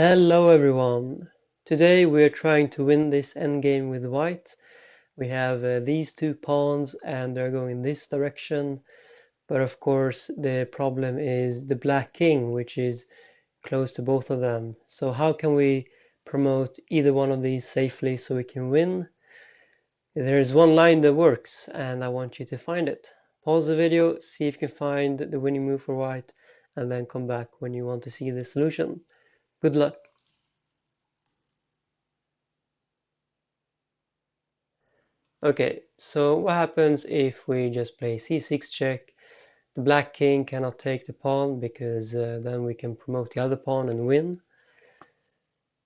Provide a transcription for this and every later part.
Hello everyone! Today we are trying to win this endgame with white. We have these two pawns and they're going in this direction, but of course the problem is the black king, which is close to both of them. So how can we promote either one of these safely so we can win? There's one line that works and I want you to find it. Pause the video, see if you can find the winning move for white, and then come back when you want to see the solution. Good luck! Okay, so what happens if we just play c6 check? The black king cannot take the pawn because then we can promote the other pawn and win.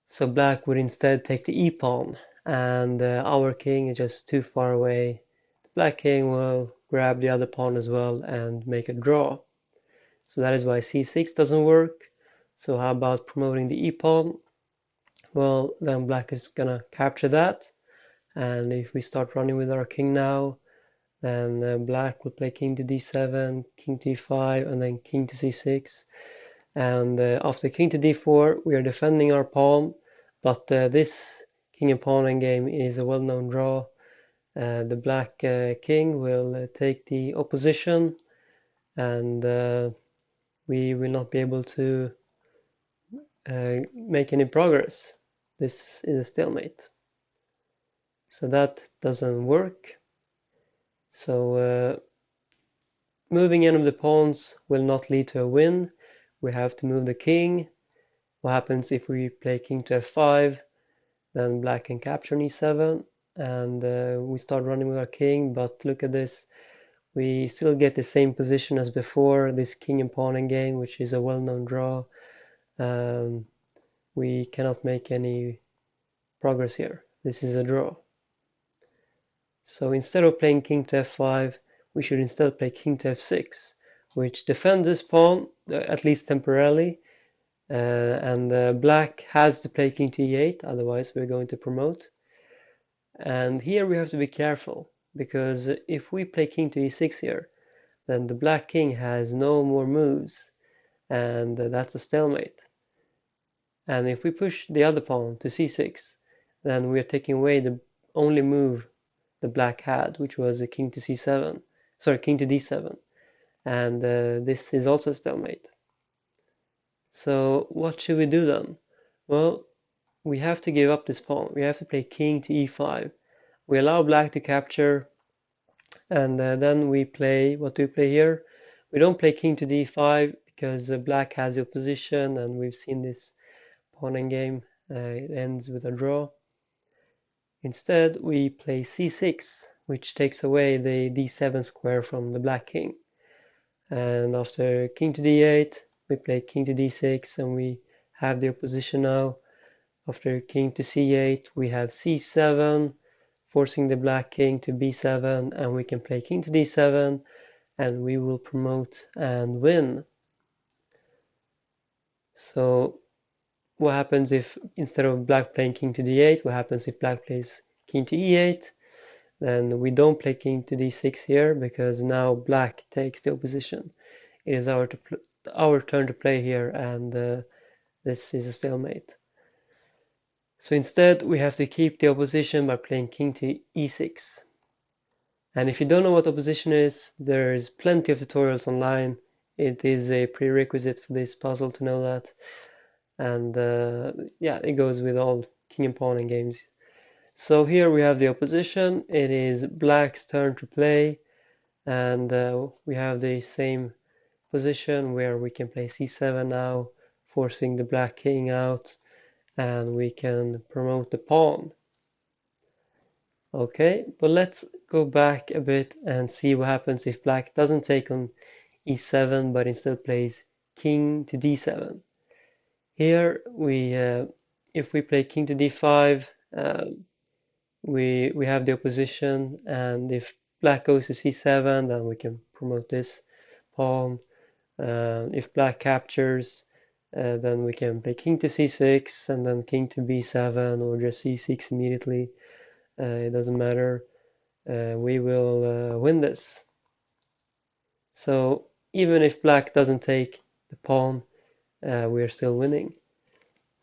So black would instead take the e-pawn, and our king is just too far away. The black king will grab the other pawn as well and make a draw. So that is why c6 doesn't work. So how about promoting the e-pawn? Well, then black is gonna capture that. And if we start running with our king now, then black will play king to d7, king to e5, and then king to c6. And after king to d4, we are defending our pawn, but this king and pawn endgame is a well-known draw. The black king will take the opposition, and we will not be able to make any progress. This is a stalemate. So that doesn't work. So moving any of the pawns will not lead to a win. We have to move the king. What happens if we play king to f5? Then black can capture on e7, and we start running with our king, but look at this. We still get the same position as before, this king and pawn endgame, which is a well-known draw. Um, we cannot make any progress here. This is a draw. So instead of playing king to f5, we should instead play king to f6, which defends this pawn, at least temporarily, and black has to play king to e8, otherwise we're going to promote. And here we have to be careful, because if we play king to e6 here, then the black king has no more moves, and that's a stalemate. And if we push the other pawn to c6, then we are taking away the only move the black had, which was a king to c7, sorry, king to d7, and this is also a stalemate. So what should we do then? Well, we have to give up this pawn. We have to play king to e5. We allow black to capture, and then we play, what do we play here? We don't play king to d5 because black has the opposition, and we've seen this pawn endgame. It ends with a draw. Instead, we play c6, which takes away the d7 square from the black king. And after king to d8, we play king to d6, and we have the opposition now. After king to c8, we have c7, forcing the black king to b7, and we can play king to d7, and we will promote and win. So what happens if, instead of black playing king to d8, what happens if black plays king to e8? Then we don't play king to d6 here, because now black takes the opposition. It is our turn to play here, and this is a stalemate. So instead, we have to keep the opposition by playing king to e6. And if you don't know what opposition is, there's plenty of tutorials online. It is a prerequisite for this puzzle to know that. And yeah, it goes with all king and pawn endgames. So here we have the opposition. It is black's turn to play, and we have the same position where we can play c7 now, forcing the black king out, and we can promote the pawn. Okay, but let's go back a bit and see what happens if black doesn't take on e7 but instead plays king to d7. Here if we play king to d5, we have the opposition, and if black goes to c7, then we can promote this pawn. If black captures, then we can play king to c6 and then king to b7, or just c6 immediately. It doesn't matter. We will win this. So even if black doesn't take the pawn, we are still winning.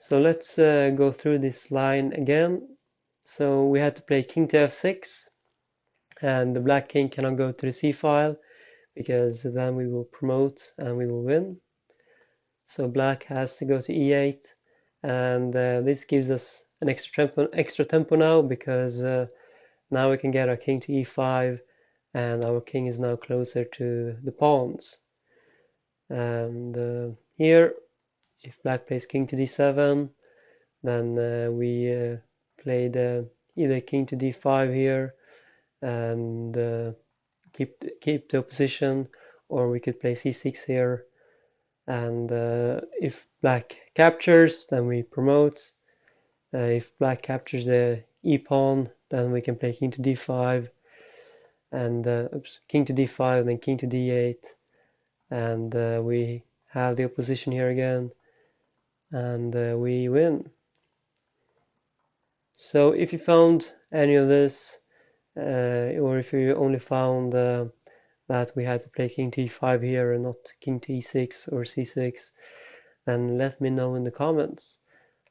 So let's go through this line again. So we had to play king to f6, and the black king cannot go to the c file because then we will promote and we will win. So black has to go to e8, and this gives us an extra tempo now, because now we can get our king to e5, and our king is now closer to the pawns. And here, if black plays king to d7, then we played either king to d5 here and keep the opposition, or we could play c6 here, and if black captures, then we promote. If black captures the e pawn, then we can play king to d5, and king to d5, then king to d8, and we have the opposition here again, and we win. So if you found any of this, or if you only found that we had to play king to e5 here and not king to e6 or c6, then let me know in the comments,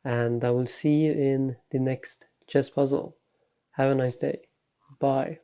and I will see you in the next chess puzzle. Have a nice day. Bye.